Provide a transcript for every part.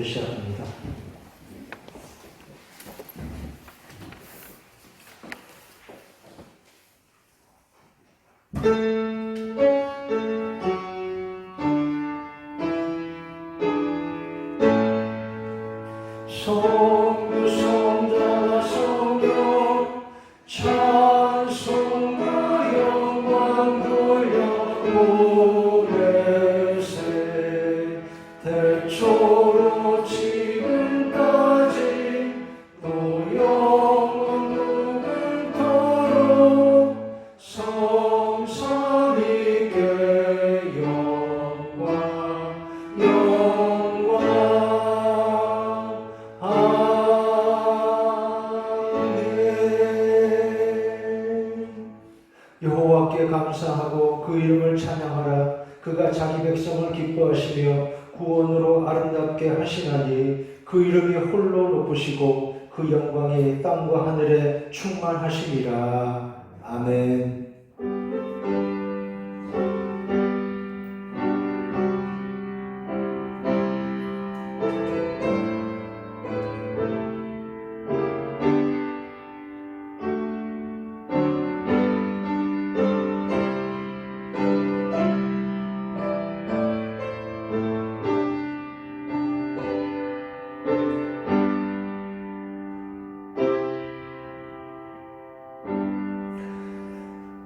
이제 시작합니다. 성부 성자 성령 찬송과 영광 돌려보내세 대초로 지금까지 또 영원 무근토록 성삼위께 영광 여호와께 감사하고 그 이름을 찬양하라. 그가 자기 백성을 기뻐하시며 구원으로 아름답게 하시나니 그 이름이 홀로 높으시고 그 영광이 땅과 하늘에 충만하심이라. 아멘.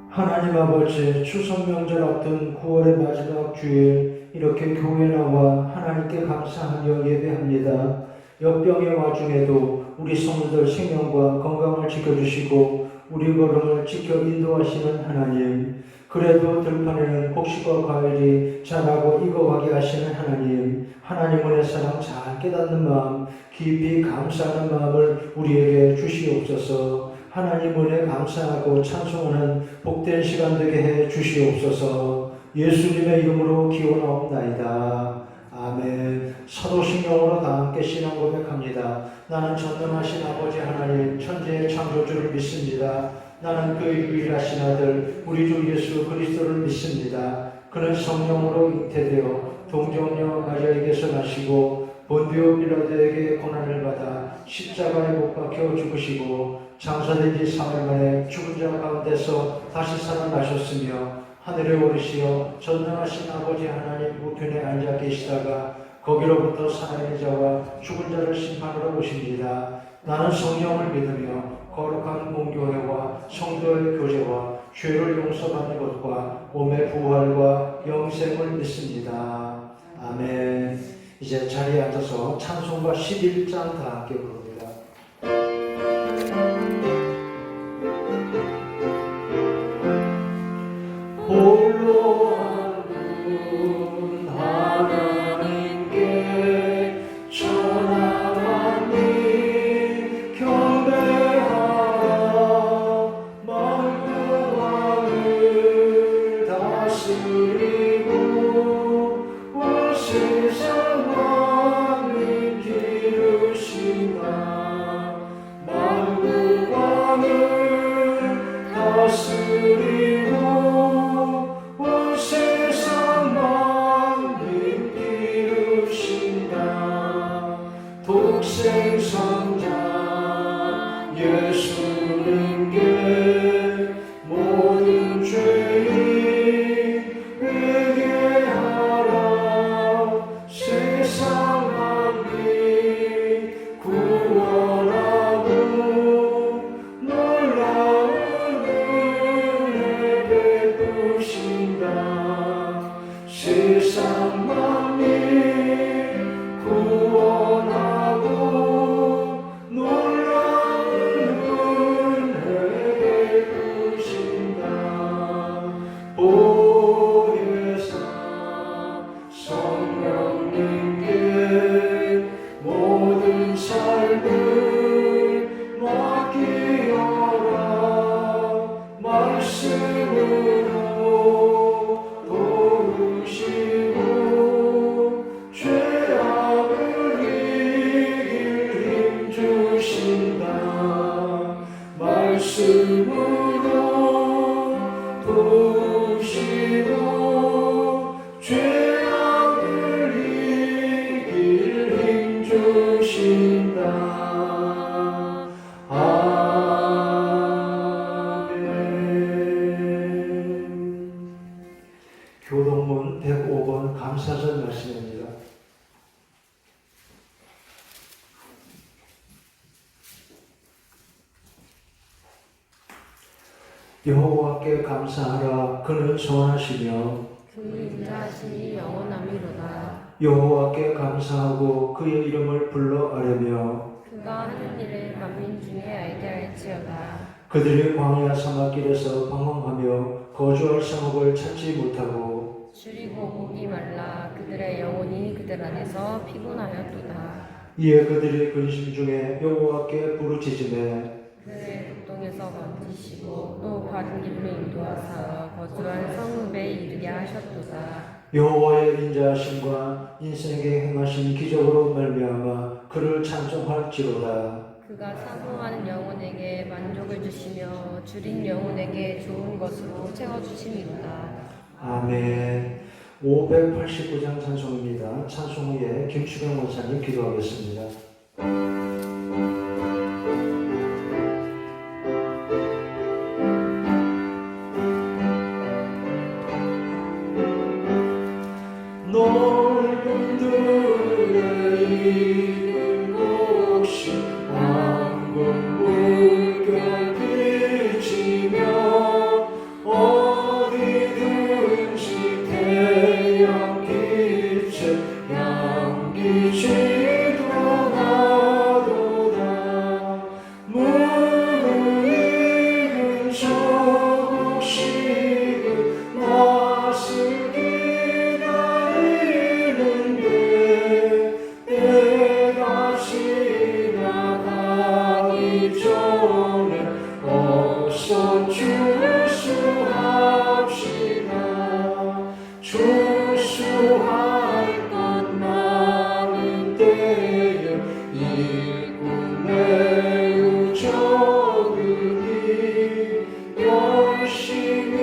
하나님 아버지, 추석 명절 앞둔 9월의 마지막 주일 이렇게 교회 나와 하나님께 감사하며 예배합니다. 역병의 와중에도 우리 성도들 생명과 건강을 지켜주시고 우리 걸음을 지켜 인도하시는 하나님, 그래도 들판에는 곡식과 과일이 자라고 익어가게 하시는 하나님, 하나님의 사랑 잘 깨닫는 마음, 깊이 감사하는 마음을 우리에게 주시옵소서. 하나님 은혜 감사하고 찬송하는 복된 시간 되게 해 주시옵소서. 예수님의 이름으로 기원하옵나이다. 아멘. 사도신경으로 다 함께 신앙 고백합니다. 나는 전능하신 아버지 하나님 천지의 창조주를 믿습니다. 나는 그의 유일하신 아들 우리 주 예수 그리스도를 믿습니다. 그는 성령으로 잉태되어 동정녀 마리아에게서 나시고 본디오 빌라도에게 고난을 받아 십자가에 못 박혀 죽으시고 장사된 지 3일 만에 죽은 자 가운데서 다시 살아나셨으며 하늘에 오르시어 전능하신 아버지 하나님 우편에 앉아 계시다가 거기로부터 살아있는 자와 죽은 자를 심판하러 오십니다. 나는 성령을 믿으며 거룩한 공교회와 성도의 교제와 죄를 용서받는 것과 몸의 부활과 영생을 믿습니다. 아멘. 이제 자리에 앉아서 찬송가 11장 다 함께 부릅니다. 홀로 하는 하나님께 전하나니 경배하라. 만국왕을 다스리고 온 세상 만민 기르시나. 만국왕을 다스리고 독생성자 예수님께 모든 죄인 회개하라. 세상 만민 구원하고 놀라운 은혜 베푸신다. 세상 만민 구원하고 말씀으로 도우시고 죄악을 제목은 감사절 말씀입니다. 여호와께 감사하라. 그는 선하시며 그 인자하심이 영원함이로다. 여호와께 감사하고 그의 이름을 불러 아뢰며 그가 하는 일을 만민 중에 알게 할지어다. 그들이 광야 사막길에서 방황하며 거주할 성읍을 찾지 못하고 줄이고 목이 말라 그들의 영혼이 그들 안에서 피곤하였도다. 이에 그들이 근심 중에 여호와께 부르짖으매 그들의 국동에서 건지시고 또 바른 길로 인도하사 거주할 성읍에 이르게 하셨도다. 여호와의 인자하심과 인생에 행하신 기적으로 말미암아 그를 찬송할지로다. 그가 사모하는 영혼에게 만족을 주시며 줄인 영혼에게 좋은 것으로 채워주심이로다. 아멘. 589장 찬송입니다. 찬송 후에 김수경 원사님 기도하겠습니다. 넓은 들에 익은 곡식 왕궁 물결 비치며 어디든지 태양 빛에 양기지도 나도다. 무르익은 저곡식은 낯을 내가 지나가기 전에 어서 주수합시다. 주수할 것 많은 때에 일꾼 매우 적으니 열심히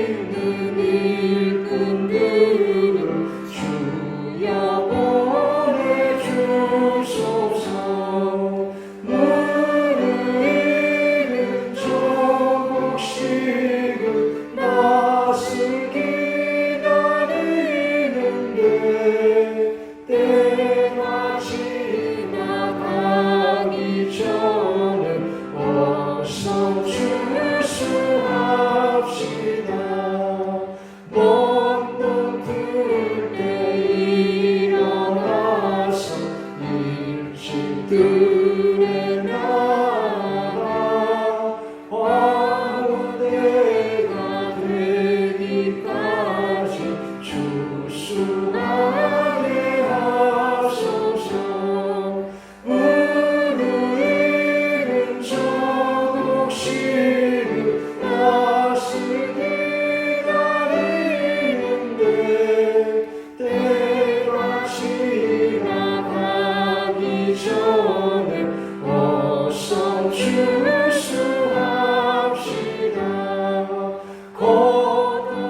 있는 일꾼들을 주여 주소서. 무르익은 저곡식은 낯을 기다리는데 때가 지나가기 전에 어서 주수합시다. 먼 들때 일어나서 일찍들에 나가 왕후대가 되기까지 주수하게 하소서. 무르익은 저곡식은 낯을 기다리는데 때가 지나가기 전에 어서 주수합시다.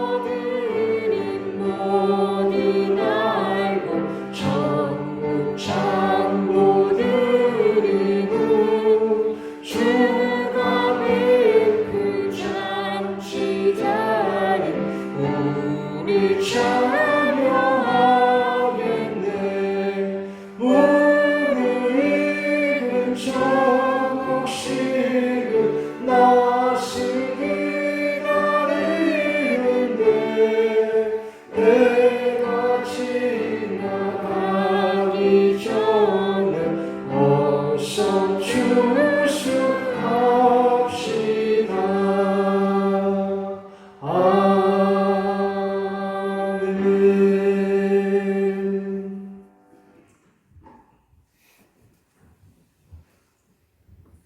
건어들인 모든 알고 천국 창고들이고 주가 그 잔치 자리 우리 찬양하겠네. 무르익은 저곡식은 낯을 기다리는데 때가 지나가기 전에 어서 주수합시다. 아멘.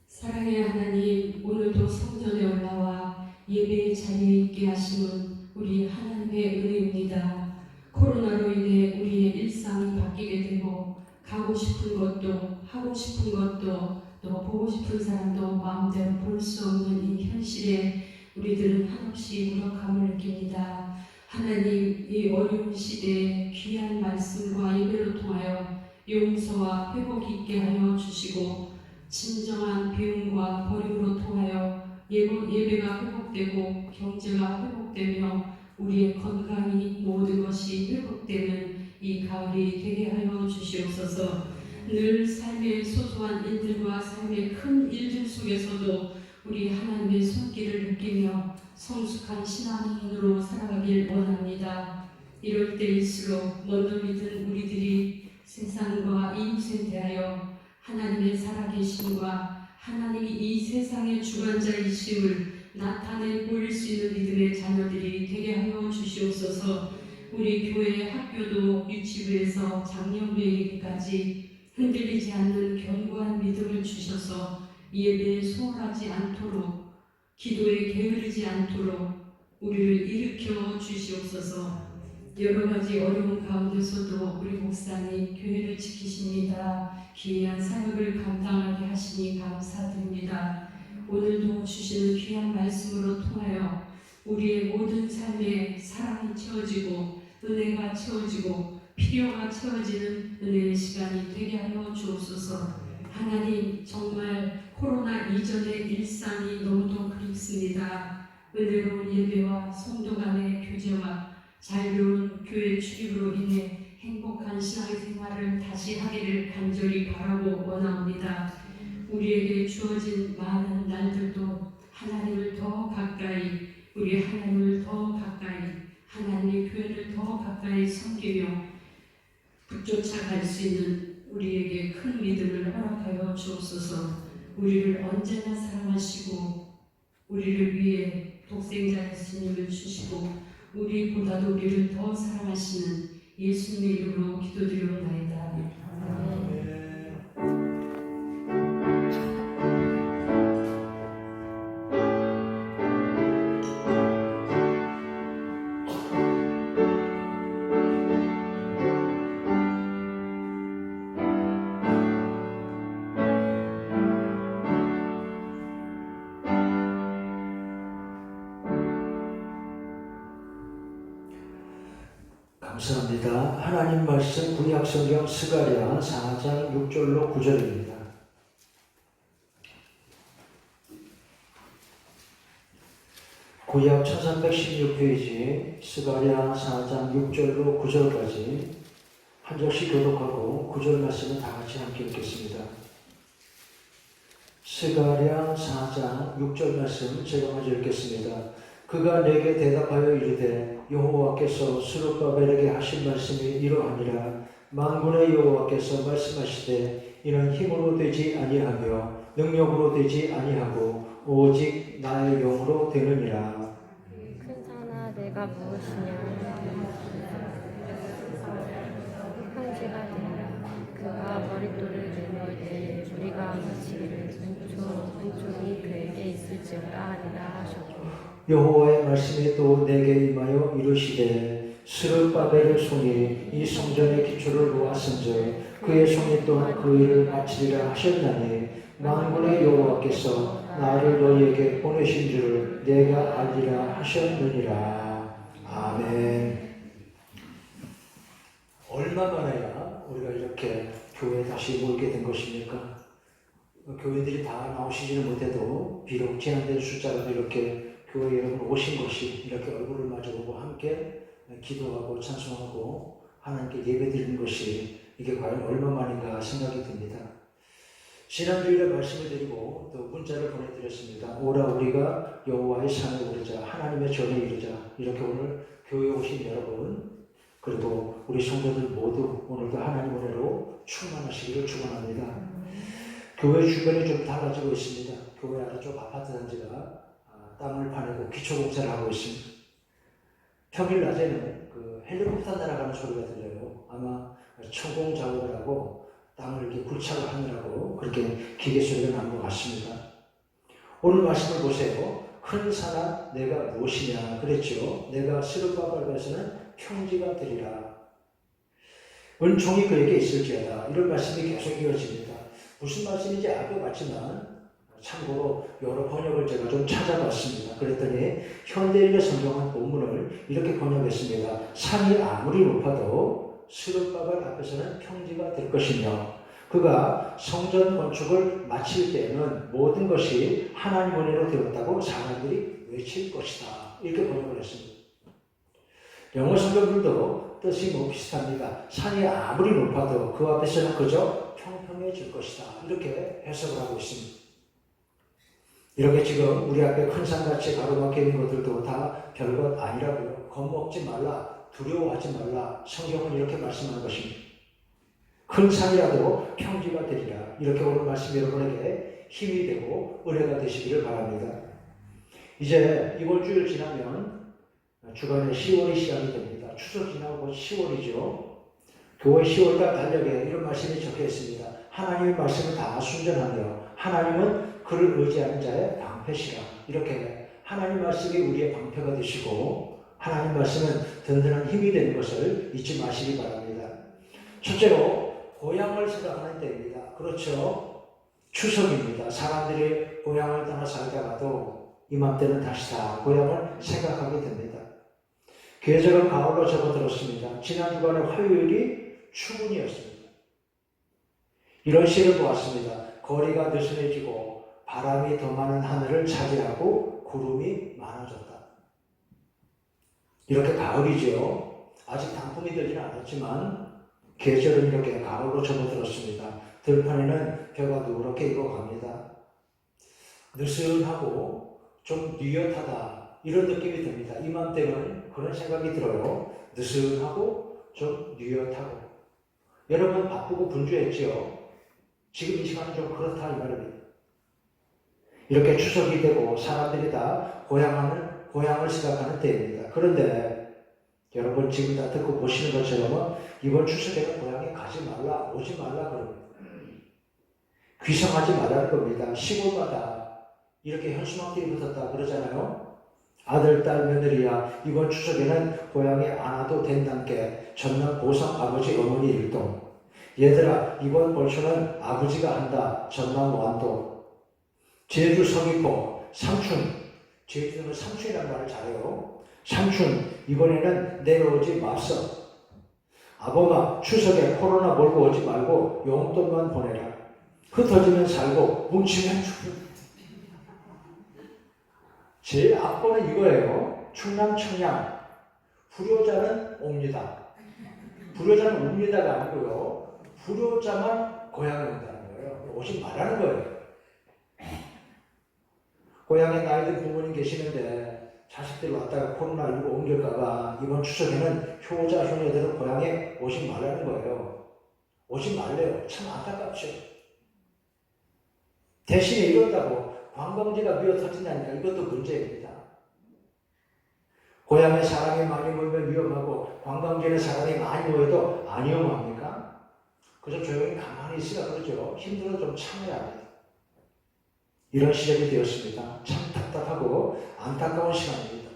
사랑의 하나님, 오늘도 성전에 올라와 예배의 자리에 있게 하심은 우리 하나님의 은혜입니다. 코로나로 인해 우리의 일상이 바뀌게 되고 가고 싶은 것도 하고 싶은 것도 또 보고 싶은 사람도 마음대로 볼 수 없는 이 현실에 우리들은 한없이 무력함을 느낍니다. 하나님, 이 어려운 시대에 귀한 말씀과 예배로 통하여 용서와 회복이 있게 하여 주시고 진정한 배움과 버림으로 통하여 예배가 회복되고 경제가 회복되며 우리의 건강이 모든 것이 회복되는 이 가을이 되게 하여 주시옵소서. 늘 삶의 소소한 일들과 삶의 큰 일들 속에서도 우리 하나님의 손길을 느끼며 성숙한 신앙인으로 살아가길 원합니다. 이럴 때일수록 먼저 믿은 우리들이 세상과 이웃에 대하여 하나님의 살아계심과 하나님이 이 세상의 주관자이심을 나타내 보일 수 있는 믿음의 자녀들이 되게 하여 주시옵소서. 우리 교회 학교도 유치부에서 작년도에 이르기까지 흔들리지 않는 견고한 믿음을 주셔서 예배에 소홀하지 않도록, 기도에 게으르지 않도록 우리를 일으켜 주시옵소서. 여러 가지 어려운 가운데서도 우리 목사님 교회를 지키십니다. 기이한 사역을 감당하게 하시니 감사드립니다. 오늘도 주시는 귀한 말씀으로 통하여 우리의 모든 삶에 사랑이 채워지고 은혜가 채워지고 필요가 채워지는 은혜의 시간이 되게 하여 주옵소서. 하나님, 정말 코로나 이전의 일상이 너무도 그립습니다. 은혜로운 예배와 성도 간의 교제와 자유로운 교회 출입으로 인해 행복한 신앙생활을 다시 하기를 간절히 바라고 원합니다. 우리에게 주어진 많은 날들도 하나님을 더 가까이, 우리 하나님을 더 가까이, 하나님의 교회를 더 가까이 섬기며 붙쫓아갈 수 있는 우리에게 큰 믿음을 허락하여 주옵소서. 우리를 언제나 사랑하시고 우리를 위해 독생자 예수님을 주시고 우리보다도 우리를 더 사랑하시는 예수님의 이름으로 기도드리옵나이다. 아멘. 감사합니다. 하나님 말씀 구약성경 스가랴 4장 6절로 9절입니다. 구약 1316페이지 스가랴 4장 6절로 9절까지 한 절씩 교독하고 9절 말씀은 다 같이 함께 읽겠습니다. 스가랴 4장 6절 말씀 제가 먼저 읽겠습니다. 그가 내게 대답하여 이르되 여호와께서 스룹바벨에게 하신 말씀이 이러하니라. 만군의 여호와께서 말씀하시되 이는 힘으로 되지 아니하며 능력으로 되지 아니하고 오직 나의 영으로 되느니라. 큰 산아 내가 무엇이냐 형제가 되라. 그가 머릿돌을 내놓을 때 우리가 마치기를 은총이 그에게 있을지어다 하니라 하셨고 여호와의 말씀이 또 내게 임하여 이르시되 스룹바벨의 손이 이 성전의 기초를 놓았은즉 그의 손이 또한 그 일을 마치리라 하셨나니 만군의 여호와께서 나를 너희에게 보내신 줄을 내가 알리라 하셨느니라. 아멘. 얼마 만에야 우리가 이렇게 교회에 다시 모이게 된 것입니까? 교인들이 다 나오시지는 못해도 비록 제한된 숫자라도 이렇게 교회 여러분 오신 것이 이렇게 얼굴을 마주보고 함께 기도하고 찬송하고 하나님께 예배드리는 것이 이게 과연 얼마만인가 생각이 듭니다. 지난주일에 말씀을 드리고 또 문자를 보내드렸습니다. 오라 우리가 여호와의 산에 오르자 하나님의 전에 이르자. 이렇게 오늘 교회에 오신 여러분 그리고 우리 성도들 모두 오늘도 하나님 은혜로 충만하시기를 축원합니다. 교회 주변이 좀 달라지고 있습니다. 교회 아래쪽 아파트 단지가 땅을 파내고 기초공사를 하고 있습니다. 평일 낮에는 그 헬리콥터 날아가는 소리가 들려요. 아마 천공 작업을 하고 땅을 이렇게 굴착을 하느라고 그렇게 기계 소리가 나는 것 같습니다. 오늘 말씀을 보세요. 큰 산아 내가 무엇이냐 그랬죠. 내가 스룹바벨에서는 평지가 되리라. 은총이 그에게 있을지어다. 이런 말씀이 계속 이어집니다. 무슨 말씀인지 알 것 같지만 참고로 여러 번역을 제가 좀 찾아봤습니다. 그랬더니 현대인의 성경한 본문을 이렇게 번역했습니다. 산이 아무리 높아도 스룹바벨 앞에서는 평지가 될 것이며 그가 성전 건축을 마칠 때에는 모든 것이 하나님 은혜로 되었다고 사람들이 외칠 것이다. 이렇게 번역을 했습니다. 영어 성경들도 뜻이 비슷합니다. 산이 아무리 높아도 그 앞에서는 그저 평평해질 것이다. 이렇게 해석을 하고 있습니다. 이렇게 지금 우리 앞에 큰 산같이 가로막혀 있는 것들도 다 별것 아니라고요. 겁먹지 말라, 두려워하지 말라. 성경은 이렇게 말씀하는 것입니다. 큰 산이라도 평지가 되리라. 이렇게 오늘 말씀 여러분에게 힘이 되고 은혜가 되시기를 바랍니다. 이제 이번 주를 지나면 주간에 10월이 시작이 됩니다. 추석 지나고 10월이죠. 교회 10월달 달력에 이런 말씀이 적혀 있습니다. 하나님의 말씀을 다 순전하며 하나님은 그를 의지하는 자의 방패시라. 이렇게 하나님 말씀이 우리의 방패가 되시고 하나님 말씀은 든든한 힘이 되는 것을 잊지 마시기 바랍니다. 첫째로 고향을 생각하는 때입니다. 그렇죠. 추석입니다. 사람들이 고향을 떠나 살다가도 이맘때는 다시 다 고향을 생각하게 됩니다. 계절은 가을로 접어들었습니다. 지난 주간에 화요일이 추문이었습니다. 이런 시를 보았습니다. 거리가 느슨해지고 바람이 더 많은 하늘을 차지하고 구름이 많아졌다. 이렇게 가을이죠. 아직 단풍이 들지는 않았지만 계절은 이렇게 가을로 접어들었습니다. 들판에는 벼가 누렇게 익어갑니다. 느슨하고 좀 뉘엿하다 이런 느낌이 듭니다. 이맘때는 그런 생각이 들어요. 느슨하고 좀 뉘엿하고. 여러분 바쁘고 분주했지요. 지금 이 시간은 좀 그렇다 이 말입니다. 이렇게 추석이 되고 사람들이 다 고향을 생각하는 때입니다. 그런데 여러분 지금 다 듣고 보시는 것처럼 이번 추석에는 고향에 가지 말라, 오지 말라 그럽니다. 귀성하지 말라는 겁니다. 시골마다 이렇게 현수막들이 붙었다 그러잖아요. 아들, 딸, 며느리야 이번 추석에는 고향에 안 와도 된다께 전남 보성 아버지 어머니 일동. 얘들아 이번 벌초는 아버지가 한다 전남 완도. 제주 서귀포 삼촌, 제주는 삼촌이라는 말을 잘해요. 삼촌 이번에는 내려오지 맙소. 아범아 추석에 코로나 몰고 오지 말고 용돈만 보내라. 흩어지면 살고 뭉치면 죽는다. 제일 악보는 이거예요. 충남 청양 불효자는 옵니다. 불효자는 옵니다가 아니고요. 불효자만 고향에 온다는 거예요. 오지 말라는 거예요. 고향에 나이든 부모님 계시는데 자식들 왔다가 코로나19 옮길까봐 이번 추석에는 효자, 효녀들은 고향에 오지 말라는 거예요. 오지 말래요. 참 안타깝죠. 대신에 이런다고 관광지가 미어 터진다니까 이것도 문제입니다. 고향에 사람이 많이 모이면 위험하고 관광지에 사람이 많이 모여도 안 위험합니까? 그저 조용히 가만히 있으라 그러죠. 힘들어 좀 참아야 합니다. 이런 시절이 되었습니다. 참 답답하고 안타까운 시간입니다.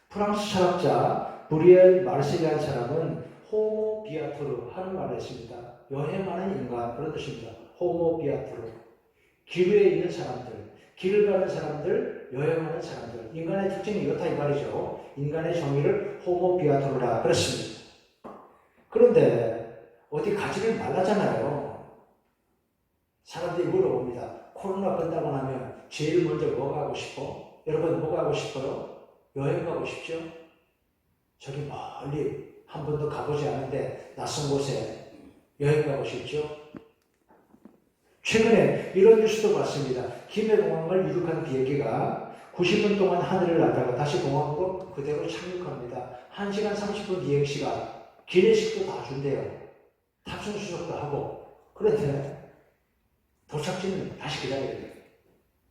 프랑스 철학자 브리엘 마르실리라는 사람은 호모 비아토르 하는 말을 했습니다. 여행하는 인간 그런 뜻입니다. 호모 비아토르. 길 위에 있는 사람들, 길을 가는 사람들, 여행하는 사람들. 인간의 특징이 이렇다 이 말이죠. 인간의 정의를 호모 비아토르라 그랬습니다. 그런데 어디 가지를 말라잖아요. 사람들이 물어봅니다. 코로나 끝나고 나면 제일 먼저 뭐 가고 싶어? 여러분 뭐 가고 싶어요? 여행 가고 싶죠? 저기 멀리 한 번도 가보지 않은데 낯선 곳에 여행 가고 싶죠? 최근에 이런 뉴스도 봤습니다. 김해공항을 이륙한 비행기가 90분 동안 하늘을 날다가 다시 공항으로 그대로 착륙합니다. 1시간 30분 비행시간, 기내식도 다 준대요. 탑승 수속도 하고. 그런데 도착지는 다시 기다려야 돼요.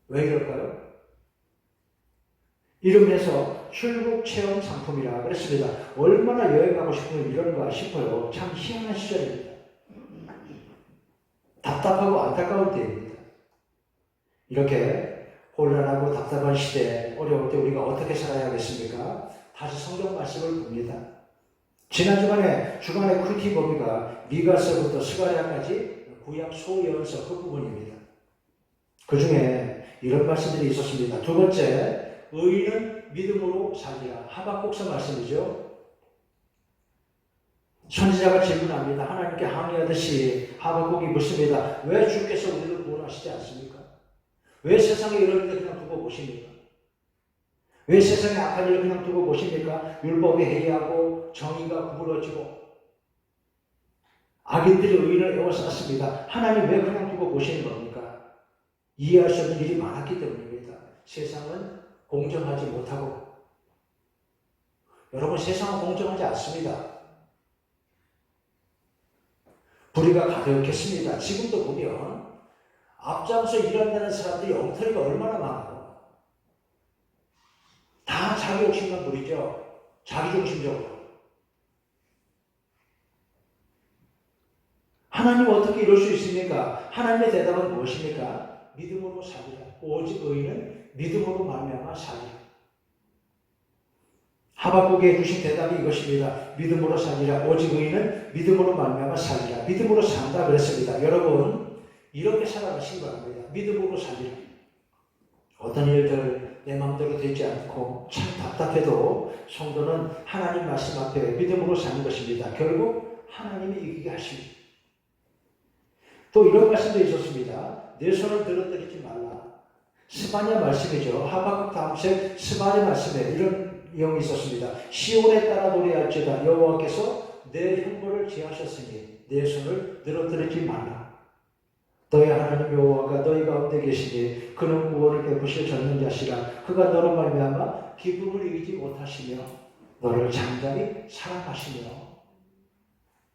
왜 이럴까요? 이름에서 출국 체험 상품이라 그랬습니다. 얼마나 여행 가고 싶으면 이런가 싶어요. 참 희한한 시절입니다. 답답하고 안타까운 때입니다. 이렇게 혼란하고 답답한 시대에 어려울 때 우리가 어떻게 살아야 하겠습니까? 다시 성경 말씀을 봅니다. 지난 주간의 큐티 범위가 미가서부터 스가랴까지 구약 소예언서 그 부분입니다. 그 중에 이런 말씀들이 있었습니다. 두 번째, 의인은 믿음으로 살리라. 하박국서 말씀이죠. 선지자가 질문합니다. 하나님께 항의하듯이 하박국이 묻습니다. 왜 주께서 우리를 구원하시지 않습니까? 왜 세상에 이러는데 그냥 두고 보십니까? 왜 세상에 악한 일을 그냥 두고 보십니까? 율법이 해이하고 정의가 구부러지고 악인들이 의인을 에워쌌습니다. 하나님 왜 그냥 두고 보시는 겁니까? 이해할 수 없는 일이 많았기 때문입니다. 세상은 공정하지 못하고 여러분 세상은 공정하지 않습니다. 불의가 가득했습니다. 지금도 보면 앞장서 일한다는 사람들이 엉터리가 얼마나 많아요. 다 자기 욕심만 부리죠. 자기중심적으로. 하나님 어떻게 이럴 수 있습니까? 하나님의 대답은 무엇입니까? 믿음으로 살리라. 오직 의인은 믿음으로 말미암아 살리라. 하박국에 주신 대답이 이것입니다. 믿음으로 살리라. 오직 의인은 믿음으로 말미암아 살리라. 믿음으로 산다 그랬습니다. 여러분 이렇게 살아가시기 바랍니다. 믿음으로 살리라. 어떤 일들 내 마음대로 되지 않고 참 답답해도 성도는 하나님 말씀 앞에 믿음으로 사는 것입니다. 결국 하나님이 이기게 하십니다. 또 이런 말씀도 있었습니다. 내 손을 들어뜨리지 말라. 스바냐 말씀이죠. 하박국 다음 책 스바냐 말씀에 이런 내용이 있었습니다. 시온에 따라 노래할지어다. 여호와께서 내 흉보를 제하셨으니 내 손을 늘어뜨리지 말라. 너희 하나님 여호와가 너희 가운데 계시니 그는 구원을 베푸실 전능자시라. 그가 너로 말미암아 기쁨을 이기지 못하시며 너를 잠잠히 사랑하시며.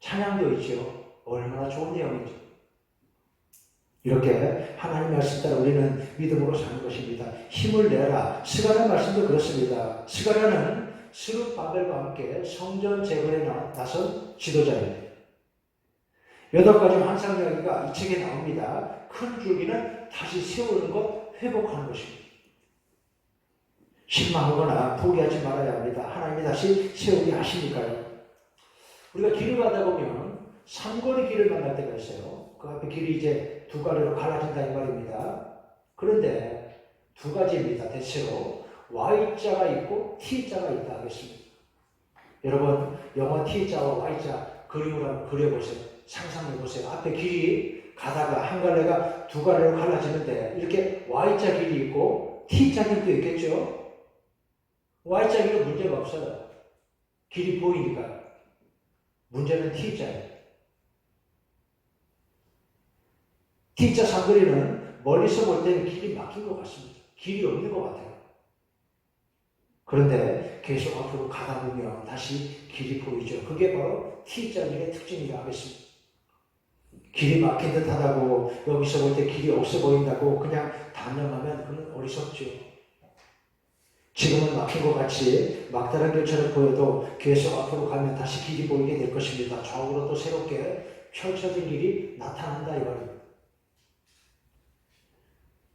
찬양도 있죠. 얼마나 좋은 내용이죠. 이렇게 하나님 말씀 따라 우리는 믿음으로 사는 것입니다. 힘을 내라. 스가랴 말씀도 그렇습니다. 스가랴는 스룹바벨과 함께 성전 재건에 나선 지도자입니다. 8가지 환상 이야기가 이 책에 나옵니다. 큰 줄기는 다시 세우는 것, 회복하는 것입니다. 실망하거나 포기하지 말아야 합니다. 하나님이 다시 세우게 하시니까요. 우리가 길을 가다 보면 삼거리 길을 만날 때가 있어요. 그 앞에 길이 이제 두 가지로 갈라진다 이 말입니다. 그런데 두 가지입니다. 대체로 Y자가 있고 T자가 있다 하겠습니다. 여러분 영어 T자와 Y자 그림을 한번 그려보세요. 상상해보세요. 앞에 길이 가다가 한 갈래가 두 갈래로 갈라지는데 이렇게 Y자 길이 있고 T자 길도 있겠죠. Y자 길은 문제가 없어요. 길이 보이니까요. 문제는 T자예요. T자 상거리는 멀리서 볼 때는 길이 막힌 것 같습니다. 길이 없는 것 같아요. 그런데 계속 앞으로 가다 보면 다시 길이 보이죠. 그게 바로 T자 길의 특징이라 하겠습니다. 길이 막힌 듯 하다고 여기서 볼 때 길이 없어 보인다고 그냥 단념하면 그건 어리석죠. 지금은 막힌 것 같이 막다른 길처럼 보여도 계속 앞으로 가면 다시 길이 보이게 될 것입니다. 좌우로 또 새롭게 펼쳐진 길이 나타난다 이 말입니다.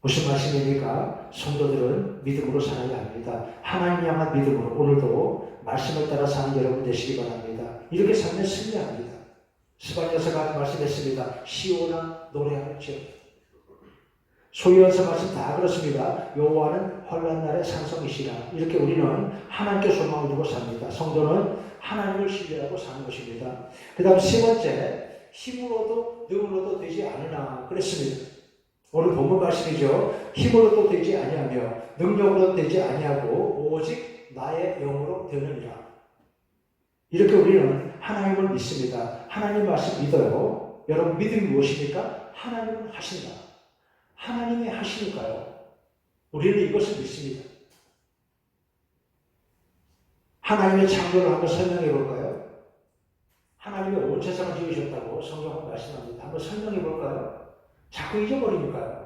무슨 말씀입니까? 성도들은 믿음으로 살아야 합니다. 하나님 향한 믿음으로 오늘도 말씀을 따라 사는 여러분 되시기 바랍니다. 이렇게 살면 승리합니다. 스바냐서가 말씀했습니다. 시온아 노래하였죠. 소유연서 말씀 다 그렇습니다. 여호와는 환난 날의 산성이시라. 이렇게 우리는 하나님께 소망을 두고 삽니다. 성도는 하나님을 신뢰하고 사는 것입니다. 그 다음 세 번째, 힘으로도 능으로도 되지 않으나 그랬습니다. 오늘 본문 말씀이죠. 힘으로도 되지 아니하며 능력으로도 되지 아니하고 오직 나의 영으로 되느니라. 이렇게 우리는 하나님을 믿습니다. 하나님 말씀 믿어요. 여러분 믿음이 무엇입니까? 하나님은 하신다. 하나님이 하시니까요. 우리는 이것을 믿습니다. 하나님의 창조를 한번 설명해 볼까요? 하나님이 온 세상을 지으셨다고 성경은 말씀합니다. 한번 설명해 볼까요? 자꾸 잊어버리니까요.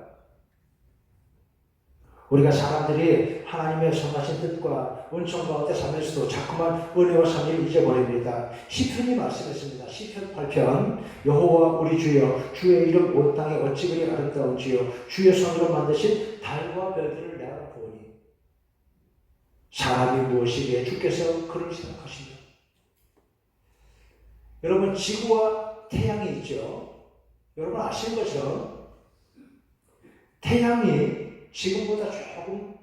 우리가 사람들이 하나님의 선하신 뜻과 은총 가운데 살면서도 자꾸만 은혜와 선을 잊어버립니다. 시편이 말씀했습니다. 시편 8편 여호와 우리 주여 주의 이름 온 땅에 어찌 그리 아름다운지요 주의 손으로 만드신 달과 별들을 내가 보니 사람이 무엇이기에 주께서 그를 생각하시며. 여러분 지구와 태양이 있죠. 여러분 아시는 것처럼 태양이 지금보다 조금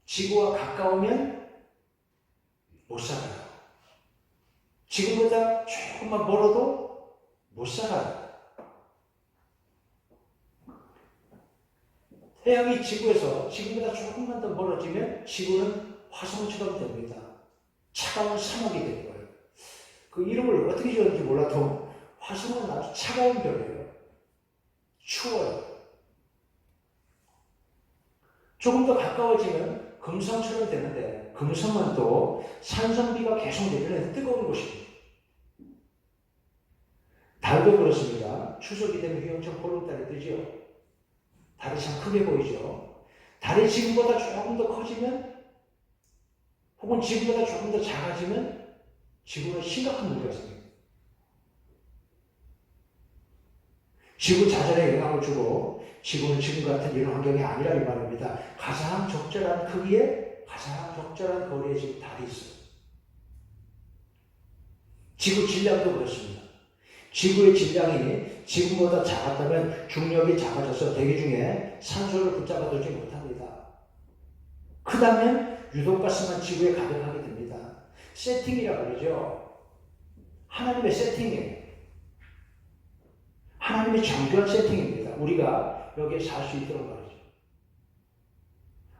지구와 가까우면 못 살아요. 지금보다 조금만 멀어도 못 살아요. 태양이 지구에서 지금보다 조금만 더 멀어지면 지구는 화성처럼 됩니다. 차가운 사막이 된 거예요. 그 이름을 어떻게 지었는지 몰라도 화성은 아주 차가운 별이에요. 추워요. 조금 더 가까워지면 금성처럼 되는데 금성은 또 산성비가 계속 내리는 뜨거운 곳입니다. 달도 그렇습니다. 추석이 되면 휘영청 보름달이 뜨죠. 달이 참 크게 보이죠. 달이 지금보다 조금 더 커지면 혹은 지금보다 조금 더 작아지면 지구는 심각한 문제가 생깁니다. 지구 자전에 영향을 주고 지구는 지금 같은 이런 환경이 아니라 이 말입니다. 가장 적절한 크기에 가장 적절한 거리에 지금 달이 있어요. 지구 질량도 그렇습니다. 지구의 질량이 지금보다 작았다면 중력이 작아져서 대기 중에 산소를 붙잡아두지 못합니다. 크다면 유독가스만 지구에 가득하게 됩니다. 세팅이라고 그러죠. 하나님의 세팅이에요. 하나님의 정교한 세팅입니다. 우리가 여기에 살 수 있도록 말이죠.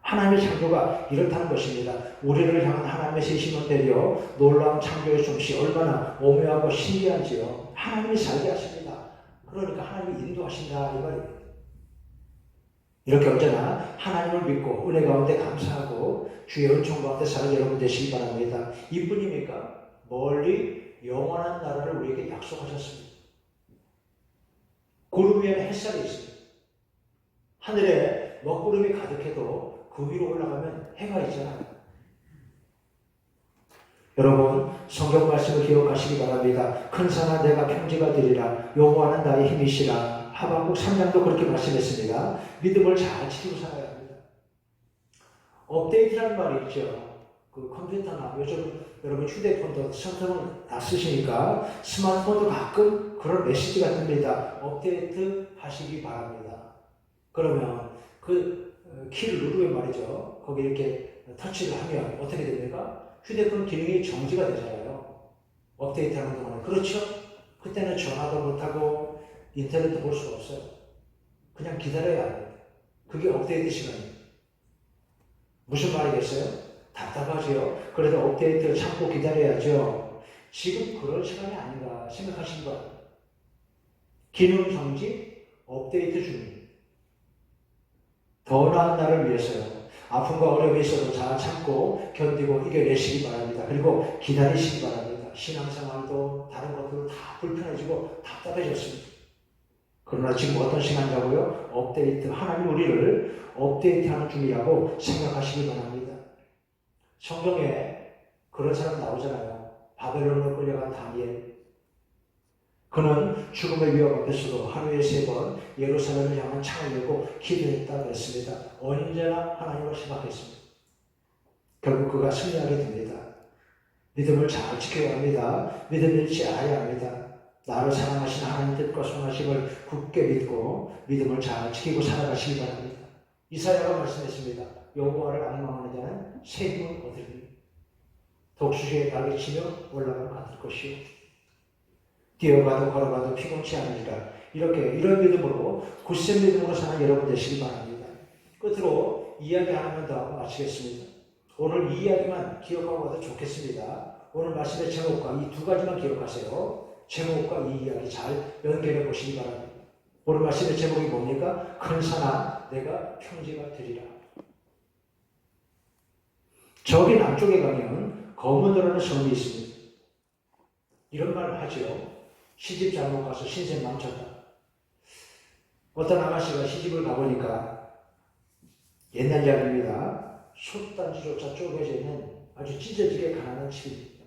하나님의 창조가 이렇다는 것입니다. 우리를 향한 하나님의 세심한 배려, 놀라운 창조의 솜씨 얼마나 오묘하고 신기한지요. 하나님이 살게 하십니다. 그러니까 하나님이 인도하신다 이 말입니다. 이렇게 언제나 하나님을 믿고 은혜 가운데 감사하고 주의 은총 가운데 사는 여러분 되시기 바랍니다. 이뿐입니까? 멀리 영원한 나라를 우리에게 약속하셨습니다. 구름 위에는 햇살이 있습니다. 하늘에 먹구름이 가득해도 그 위로 올라가면 해가 있잖아요. 여러분 성경 말씀을 기억하시기 바랍니다. 큰 산아 내가 평지가 되리라. 여호와는 나의 힘이시라. 하박국 3장도 그렇게 말씀했습니다. 믿음을 잘 지키고 살아야 합니다. 업데이트라는 말이 있죠. 그 컴퓨터나 요즘 여러분 휴대폰도 스마트폰 다 쓰시니까 스마트폰도 가끔 그런 메시지가 뜹니다. 업데이트 하시기 바랍니다. 그러면 그 키를 누르면 말이죠. 거기 이렇게 터치를 하면 어떻게 됩니까? 휴대폰 기능이 정지가 되잖아요. 업데이트 하는 동안에. 그렇죠? 그때는 전화도 못하고 인터넷도 볼 수가 없어요. 그냥 기다려야 합니다. 그게 업데이트 시간입니다. 무슨 말이겠어요? 답답하지요. 그래도 업데이트를 참고 기다려야죠. 지금 그럴 시간이 아닌가 생각하신 것 같아요. 기능 정지, 업데이트 중입니다. 더 나은 날을 위해서요. 아픔과 어려움이 있어도 잘 참고 견디고 이겨내시기 바랍니다. 그리고 기다리시기 바랍니다. 신앙생활도 다른 것들도 다 불편해지고 답답해졌습니다. 그러나 지금 어떤 시간이라고요? 업데이트, 하나님 우리를 업데이트하는 중이라고 생각하시기 바랍니다. 성경에 그런 사람 나오잖아요. 바벨론으로 끌려간 다니엘. 그는 죽음의 위협 앞에서도 하루에 3번 예루살렘을 향한 창을 열고 기도했다 그랬습니다. 언제나 하나님을 생각했습니다. 결국 그가 승리하게 됩니다. 믿음을 잘 지켜야 합니다. 믿음 잃지 않아야 합니다. 나를 사랑하신 하나님 뜻과 선하심을 굳게 믿고 믿음을 잘 지키고 살아가시기 바랍니다. 이사야가 말씀했습니다. 여호와를 앙망하는 자는 새 힘을 얻으리니 독수리의 날개 치며 올라가는 같을 것이요 뛰어가도 걸어가도 피곤치 않으리라. 이런 믿음으로 굳센 믿음으로 사는 여러분 되시기 바랍니다. 끝으로 이야기 하나만 더 하고 마치겠습니다. 오늘 이 이야기만 기억하고 가도 좋겠습니다. 오늘 말씀의 제목과 이 2가지만 기억하세요. 제목과 이 이야기 잘 연결해 보시기 바랍니다. 오늘 말씀의 제목이 뭡니까? 큰 산아 내가 평지가 되리라. 저기 남쪽에 가면 거문도라는 섬이 있습니다. 이런 말을 하죠. 시집 잘못 가서 신세 망쳤다. 어떤 아가씨가 시집을 가보니까 옛날 이야기입니다. 솥단지조차 쪼개져 있는 아주 찢어지게 가난한 집입니다.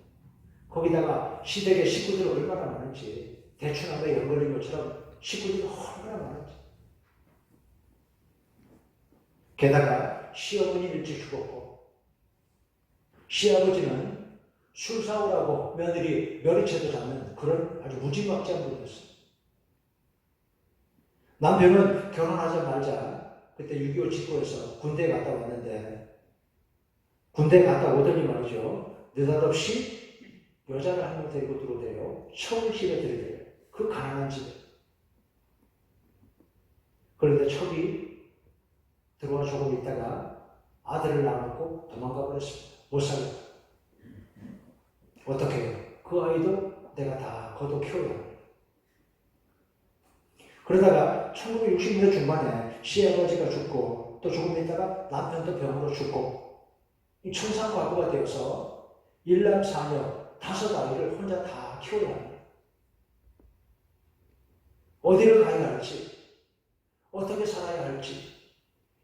거기다가 시댁의 식구들 얼마나 많은지 대추나무에 연걸린 것처럼 식구들이 얼마나 많은지 게다가 시어머니 일찍 죽었고 시아버지는 술 사오라고 며느리 머리채도 잡는 그런 아주 무지막지한 분이었어요. 남편은 결혼하자 말자 그때 6.25 직후에서 군대에 갔다 왔는데 군대에 갔다 오더니 말이죠. 느닷없이 여자를 한 명 데리고 들어오대요. 처음실에 들이대요. 그 가난한 집에. 그런데 척이 들어와 조금 있다가 아들을 낳아놓고 도망가 버렸습니다. 못 살려. 어떻게 해요? 그 아이도 내가 다 거둬 키워야 합니다. 그러다가 1960년대 중반에 시아버지가 죽고 또 조금 있다가 남편도 병으로 죽고 이 청산과부가 되어서 일남 사녀 5아이를 혼자 다 키워야 합니다. 어디를 가야 할지 어떻게 살아야 할지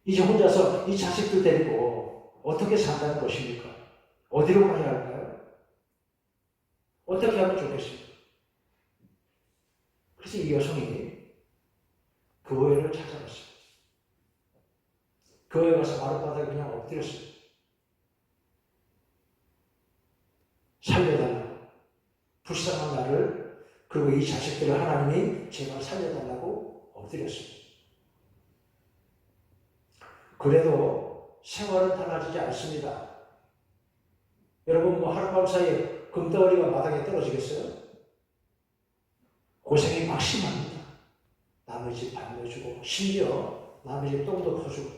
이제 혼자서 이 자식들 데리고 어떻게 산다는 것입니까? 어디로 가야 할까요? 어떻게 하면 좋겠습니까? 그래서 이 여성이 교회를 찾아갔어요. 교회 가서 마룻바닥에 그냥 엎드렸어요. 살려달라고. 불쌍한 나를 그리고 이 자식들을 하나님이 제발 살려달라고 엎드렸어요. 그래도 생활은 달라지지 않습니다. 여러분 하룻밤 사이에 금덩어리가 바닥에 떨어지겠어요? 고생이 막심합니다. 남의 집 반려주고 심지어 남의 집 똥도 퍼주고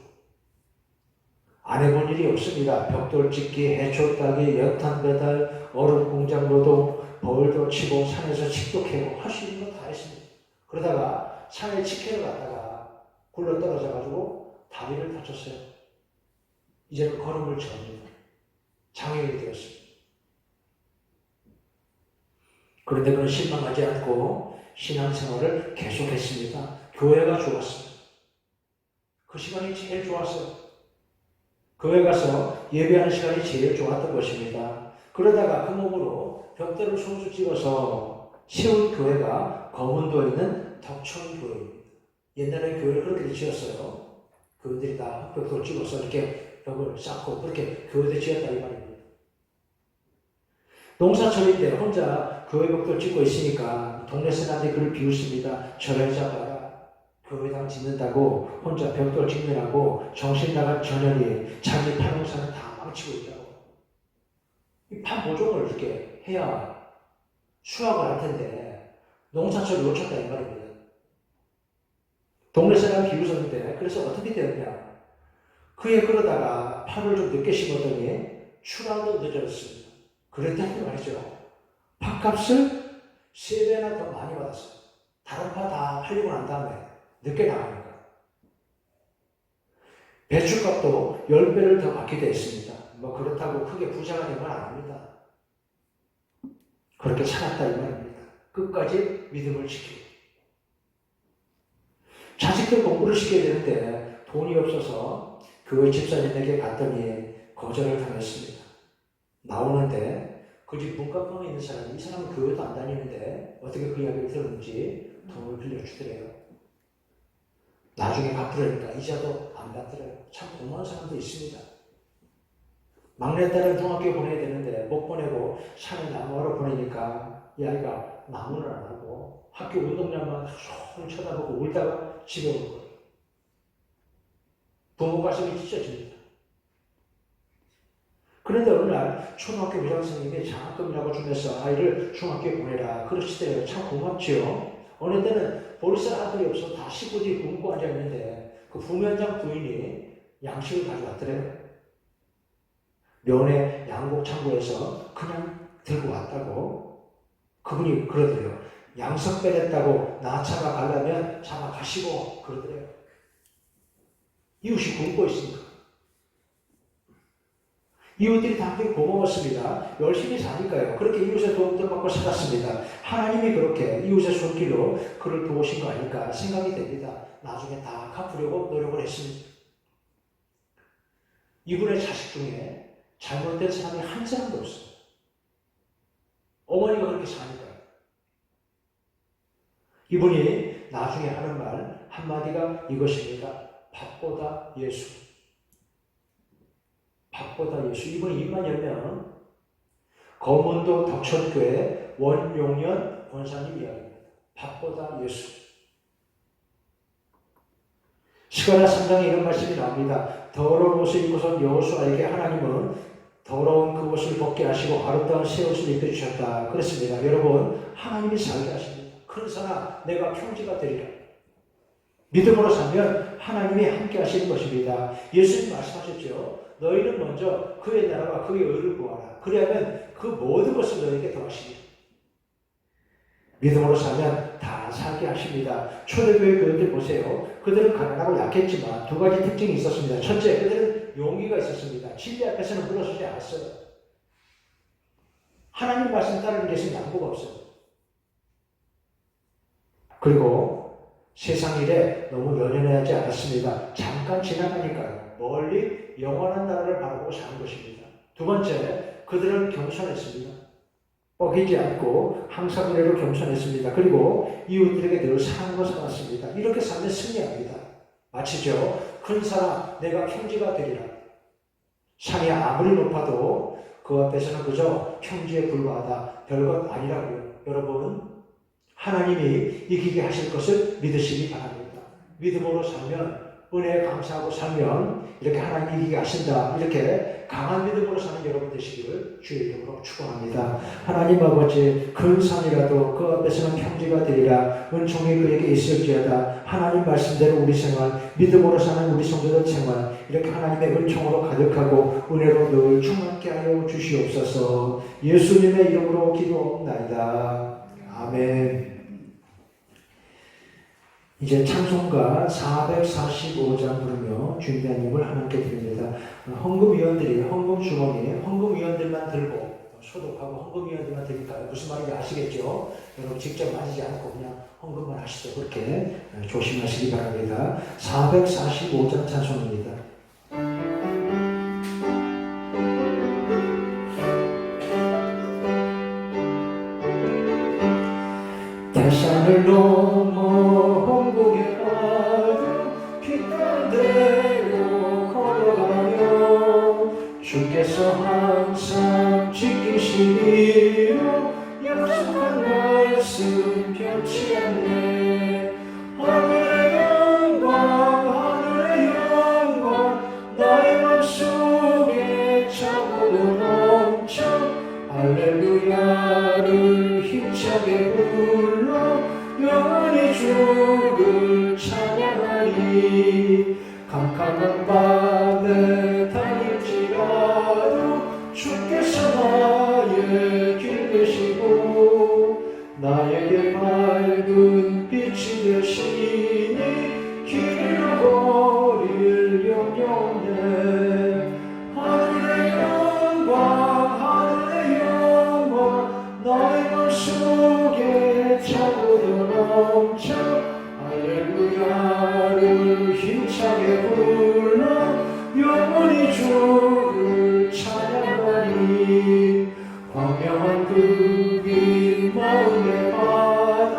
안 해본 일이 없습니다. 벽돌 찢기, 해초 따기, 연탄 배달, 얼음 공장 노동, 벌도 치고 산에서 칡도 캐고 할 수 있는 거 다 했습니다. 그러다가 산에 칡캐러 갔다가 굴러 떨어져가지고 다리를 다쳤어요. 이제는 걸음을 접니다. 장애인이 되었습니다. 그런데 그는 실망하지 않고 신앙생활을 계속했습니다. 교회가 좋았어요. 그 시간이 제일 좋았어요. 교회 가서 예배하는 시간이 제일 좋았던 것입니다. 그러다가 그 몸으로 벽돌을 손수 찍어서 세운 교회가 검은도에 있는 덕천교회입니다. 옛날에 교회를 그렇게 지었어요. 교회들이 다 벽돌 찍어서 이렇게 벽을 쌓고 그렇게 교회를 지었다 이 말입니다. 농사철인데 혼자 교회 벽돌 찍고 있으니까 동네 사람들이 그를 비웃습니다. 저를 잡아라. 교회당 짓는다고 혼자 벽돌 찍느라고 정신 나간 전열이 자기 파농사는 다 망치고 있다고. 이 파모종을 이렇게 해야 수확을 할 텐데 농사철을 놓쳤다 이 말입니다. 동네 사람이 비웃었는데 그래서 어떻게 되었냐. 그에 그러다가 파를 좀 늦게 심었더니 출하도 늦어졌습니다. 그랬더니 말이죠. 팥값을 3배나 더 많이 받았어요. 다른 파 다 팔리고 난 다음에 늦게 나가니까. 배추값도 10배를 더 받게 되어 있습니다. 뭐 그렇다고 크게 부자가 된 건 아닙니다. 그렇게 살았다 이 말입니다. 끝까지 믿음을 지키고. 자식들 공부를 시켜야 되는데 돈이 없어서 교회 집사님에게 갔더니 거절을 당했습니다. 나오는데 그 집 문간방에 있는 사람이 이 사람은 교회도 안 다니는데 어떻게 그 이야기를 들었는지 돈을 빌려주더래요. 나중에 갚으려니까 이자도 안 받더래요. 참 고마운 사람도 있습니다. 막내딸은 중학교에 보내야 되는데 못 보내고 산에 나무하러 보내니까 이 아이가 나무를 안 하고 학교 운동장만 손 쳐다보고 울다가 집에 올 거예요. 부모 가슴이 찢어집니다. 그런데 어느 날 초등학교 부장선생님이 장학금이라고 주면서 아이를 중학교에 보내라 그러시더래요. 참 고맙지요. 어느 때는 보리쌀 아들이 없어 다 식구들이 굶고 앉아있는데 그 부면장 부인이 양식을 가져왔더래요. 면회 양곡 창고에서 그냥 들고 왔다고. 그분이 그러더래요. 양석 빼냈다고 나 차가 가려면 차가 가시고 그러더래요. 이웃이 굶고 있으니까. 이웃들이 다 되게 고마웠습니다. 열심히 사니까요. 그렇게 이웃의 도움도 받고 살았습니다. 하나님이 그렇게 이웃의 손길로 그를 도우신 거 아닐까 생각이 됩니다. 나중에 다 갚으려고 노력을 했습니다. 이분의 자식 중에 잘못된 사람이 한 사람도 없어요. 어머니가 그렇게 사니까요. 이분이 나중에 하는 말 한마디가 이것입니다. 밥보다 예수. 밥보다 예수. 이분이 입만 열면 검은도 덕천교회 원용연 권사님 이야기입니다. 밥보다 예수. 스가랴 3장에 이런 말씀이 나옵니다. 더러운 옷을 입고선 여호수아에게 하나님은 더러운 그 옷을 벗게 하시고 아름다운 새 옷을 입혀주셨다. 그렇습니다. 여러분 하나님이 살게 하십니다. 큰 사나 내가 평지가 되리라. 믿음으로 살면 하나님이 함께 하시는 것입니다. 예수님 말씀하셨죠. 너희는 먼저 그의 나라와 그의 의를 구하라. 그리하면 그 모든 것을 너희에게 더하시리라. 믿음으로 살면 다 살게 하십니다. 초대교회 교회들 보세요. 그들은 가난하고 약했지만 두 가지 특징이 있었습니다. 첫째, 그들은 용기가 있었습니다. 진리 앞에서는 물러서지 않았어요. 하나님 말씀 따르는 것은 양보가 없어요. 그리고 세상 일에 너무 연연하지 않았습니다. 잠깐 지나가니까요. 멀리 영원한 나라를 바라보고 사는 것입니다. 두 번째, 그들은 겸손했습니다. 뻐기지 않고 항상 은혜로 겸손했습니다. 그리고 이웃들에게 늘 사랑으로 살았습니다. 이렇게 살면 승리합니다. 마치죠. 큰 사람 내가 평지가 되리라. 산이 아무리 높아도 그 앞에서는 그저 평지에 불과하다. 별것 아니라고요. 여러분, 하나님이 이기게 하실 것을 믿으시기 바랍니다. 믿음으로 살면, 은혜에 감사하고 살면 이렇게 하나님이 이기게 하신다. 이렇게 강한 믿음으로 사는 여러분 되시기를 주의 이름으로 축원합니다. 하나님 아버지, 큰 산이라도 그 앞에서는 평지가 되리라. 은총이 그에게 있을지어다. 하나님 말씀대로 우리 생활, 믿음으로 사는 우리 성도들 생활, 이렇게 하나님의 은총으로 가득하고 은혜로 늘 충만케 하여 주시옵소서. 예수님의 이름으로 기도옵나이다. 아멘. 이제 찬송가 445장 부르며 주님의 하나님께 드립니다. 헌금위원들이 헌금 주머니에 헌금위원들만 들고 소독하고 헌금위원들만 드릴까요? 무슨 말인지 아시겠죠? 여러분 직접 만지지 않고 그냥 헌금만 하시죠. 그렇게 조심하시기 바랍니다. 445장 찬송입니다. 대산을 넘어 홍곡의 바로 빛나대로 걸어가며 주께서 항상 지키시기로 약속한 말씀 변치 않네. 하늘의 영광 나의 맘속에 차고 넘쳐 할렐루야를 힘차게 불러 영원히 주를 찬양하리. 캄캄한 밤에 다닐지라도 주께서 나의 길 되시고 나에게 밝은 빛이 되시니 길 잃어버릴 영영네. 하늘의 영광 나의 맘속에 차고 넘쳐 할렐루야를 힘차게 불러 영원히 주를 찬양하리. 광명한 그 길 마음의 바다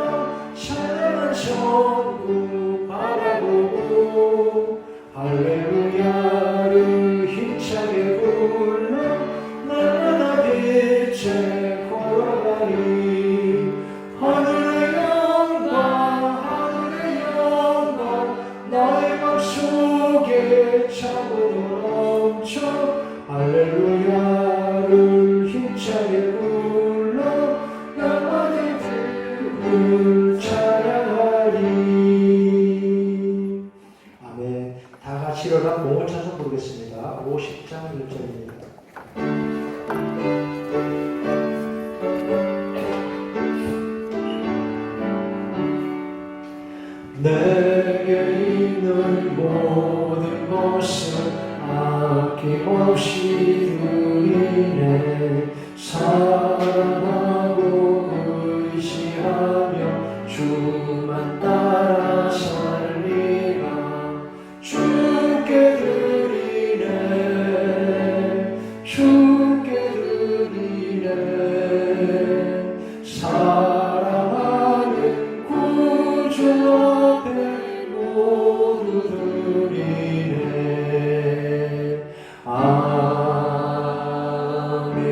찬양한 천국 바라보고 할렐루야를 힘차게 불러 날마다 빛에 걸어가리. 하늘의 영광 나의 맘속에 차고 넘쳐 할렐루야를 힘차게 불러 날마다 주를 찬양하리. 아멘. 다 같이 일어나 공을 찬송 부르겠습니다. 50장 1절입니다. 내게 있는 모든 것을 아낌없이 드리네. 사랑하고 의지하며 주만 따라 살리라. 주께 드리네. 주께 드리네. 사랑하는 구주 앞에 모두 드리네. 아멘.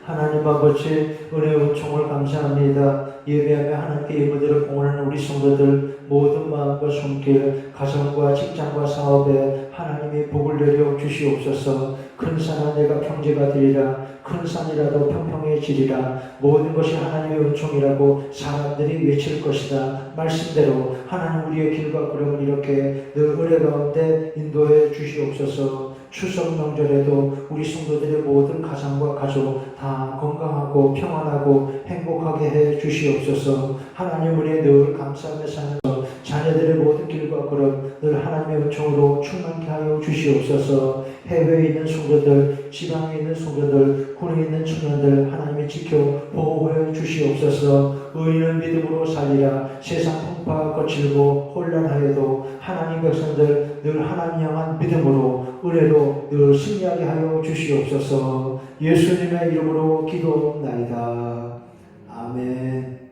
하나님 아버지, 은혜 은총을 감사합니다. 예배하며 하나님께 예물들을 공헌하는 우리 성도들 모든 마음과 손길, 가정과 직장과 사업에 하나님이 복을 내려 주시옵소서. 큰 산아 내가 평지가 되리라. 큰 산이라도 평평해지리라. 모든 것이 하나님의 은총이라고 사람들이 외칠 것이다. 말씀대로 하나님 우리의 길과 걸음을 이렇게 늘 은혜 가운데 인도해 주시옵소서. 추석 명절에도 우리 성도들의 모든 가정과 가족 다 건강하고 평안하고 행복하게 해 주시옵소서. 하나님 은혜 늘 감사하며 사는 자녀들의 모든 길과 걸음 늘 하나님의 은총으로 충만케 하여 주시옵소서. 해외에 있는 성도들, 지방에 있는 성도들, 군에 있는 청년들 하나님이 지켜 보호해 주시옵소서. 의인은 믿음으로 살리라. 세상 풍파 거칠고 혼란하여도 하나님 백성들 늘 하나님 향한 믿음으로 은혜로 늘 승리하게 하여 주시옵소서. 예수님의 이름으로 기도옵나이다. 아멘.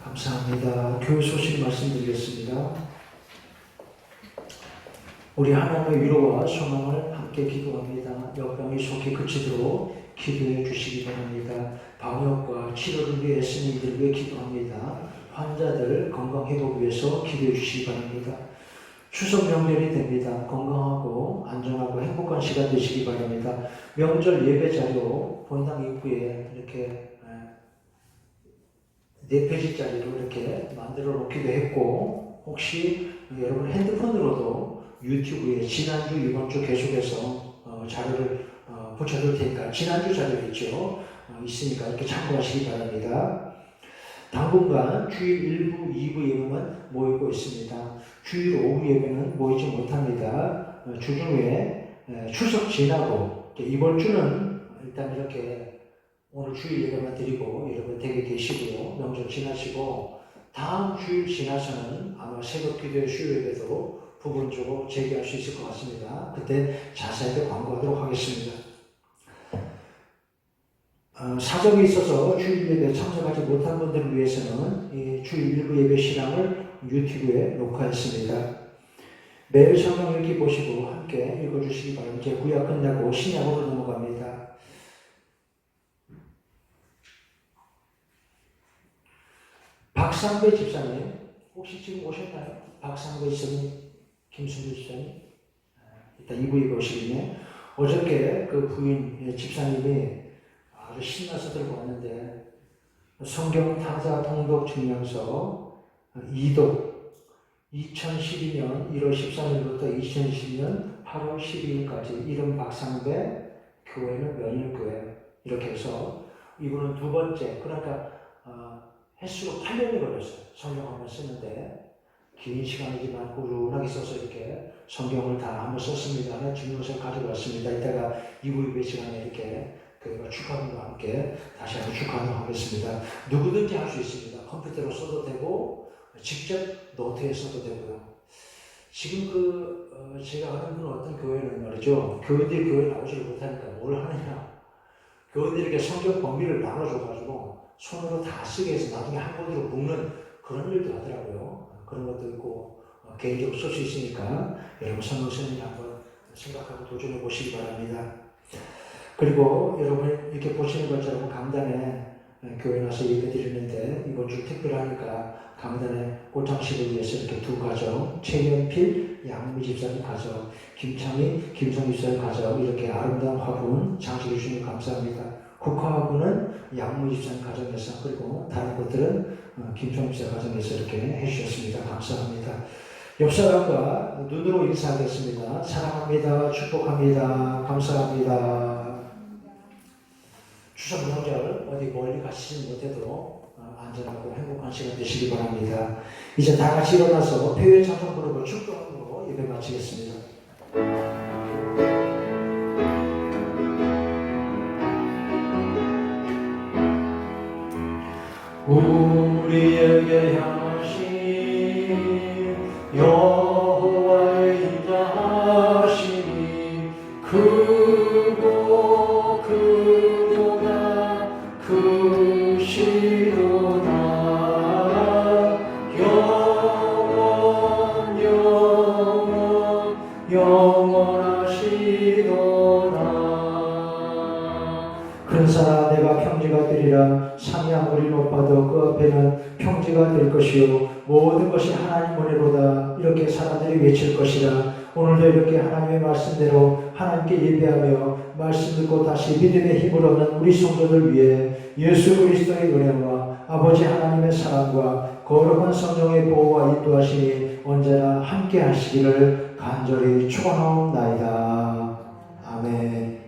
감사합니다. 교회 소식 말씀드리겠습니다. 우리 하나님의 위로와 소망을 함께 기도합니다. 역병이 속히 그치도록 기도해 주시기 바랍니다. 방역과 치료를 위해 애쓰는 이들 위해 기도합니다. 환자들 건강 회복 위해서 기도해 주시기 바랍니다. 추석 명절이 됩니다. 건강하고 안전하고 행복한 시간 되시기 바랍니다. 명절 예배 자료 본당 입구에 이렇게 4페이지짜리로 이렇게 만들어 놓기도 했고, 혹시 여러분 핸드폰으로도 유튜브에 지난주 이번주 계속해서 자료를 붙여둘 테니까 지난주 자료 있죠? 있으니까 이렇게 참고하시기 바랍니다. 당분간 주일 1부, 2부 예배만 모이고 있습니다. 주일 오후 예배는 모이지 못합니다. 주중에 추석 지나고 이번 주는 일단 이렇게 오늘 주일 예배만 드리고 여러분 댁에 계시고요. 명절 지나시고 다음 주일 지나서는 아마 새벽 기도의 주일 예배도 부분적으로 재개할 수 있을 것 같습니다. 그때 자세하게 광고하도록 하겠습니다. 사정이 있어서 주일 예배에 참석하지 못한 분들을 위해서는 이 주일 일부 예배 실황을 유튜브에 녹화했습니다. 매일 성경 읽기 보시고 함께 읽어주시기 바랍니다. 이제 구약 끝나고 신약으로 넘어갑니다. 박상배 집사님, 혹시 지금 오셨나요? 박상배 집사님, 김순주 집사님, 일단 이부 오시겠네. 어저께 그 부인 집사님이 아주 신나서 들고 왔는데 성경 타자 통독 증명서 2독 2012년 1월 13일부터 2020년 8월 12일까지 이름 박상배, 교회는 면일교회 이렇게 해서 이분은 두 번째, 그러니까 횟수로 8년이 걸렸어요. 성경 한번 쓰는데 긴 시간이지만 꾸준하게 써서 이렇게 성경을 다 한번 썼습니다. 증명서를 가지고 왔습니다. 이따가 2부 예배 시간에 이렇게 교회가 축하금과 함께 다시 한번 축하하겠습니다. 누구든지 할 수 있습니다. 컴퓨터로 써도 되고 직접 노트에 써도 되고요. 지금 제가 아는 분은 어떤 교회는 말이죠. 교인들이 교회 나오지를 못하니까 뭘 하느냐. 교인들에게 성경 범위를 나눠줘가지고 손으로 다 쓰게 해서 나중에 한 권으로 묶는 그런 일도 하더라고요. 그런 것도 있고 개인적으로 쓸 수 있으니까 여러분 성경 쓰는 한번 생각하고 도전해 보시기 바랍니다. 그리고 여러분 이렇게 보시는 것처럼 강단에 교회 나서 예배 드리는데 이번 주 특별하니까 강단에 꽃장식을 위해서 이렇게 두 가정, 최연필, 양미 집사님 가정, 김창희, 김성희 집사님 가정 이렇게 아름다운 화분 장식해 주시면 감사합니다. 국화화분은 양무 집사님 가정에서, 그리고 다른 것들은 김성희 집사 가정에서 이렇게 해주셨습니다. 감사합니다. 옆 사람과 눈으로 인사하겠습니다. 사랑합니다. 축복합니다. 감사합니다. 추석 명절 어디 멀리 가시지 못해도 안전하고 행복한 시간 되시기 바랍니다. 이제 다 같이 일어나서 폐회 찬송 부르고 축도함으로 예배 마치겠습니다. 우리에게 향하신 여호와의 인자하심이 크고 크도다 크시도다 영원하시도다. 근사나 내가 평지가 되리라. 산이 아무리 높아도 그 앞에는 평지가 될 것이요 모든 것이 하나님 은혜로다. 이렇게 사람들이 외칠 것이라. 오늘도 이렇게 하나님의 말씀대로 하나님께 예배하며 말씀 듣고 다시 믿음의 힘을 얻는 우리 성도들 위해 예수 그리스도의 은혜와 아버지 하나님의 사랑과 거룩한 성령의 보호와 인도하심이 언제나 함께 하시기를 간절히 축원하옵나이다. 아멘.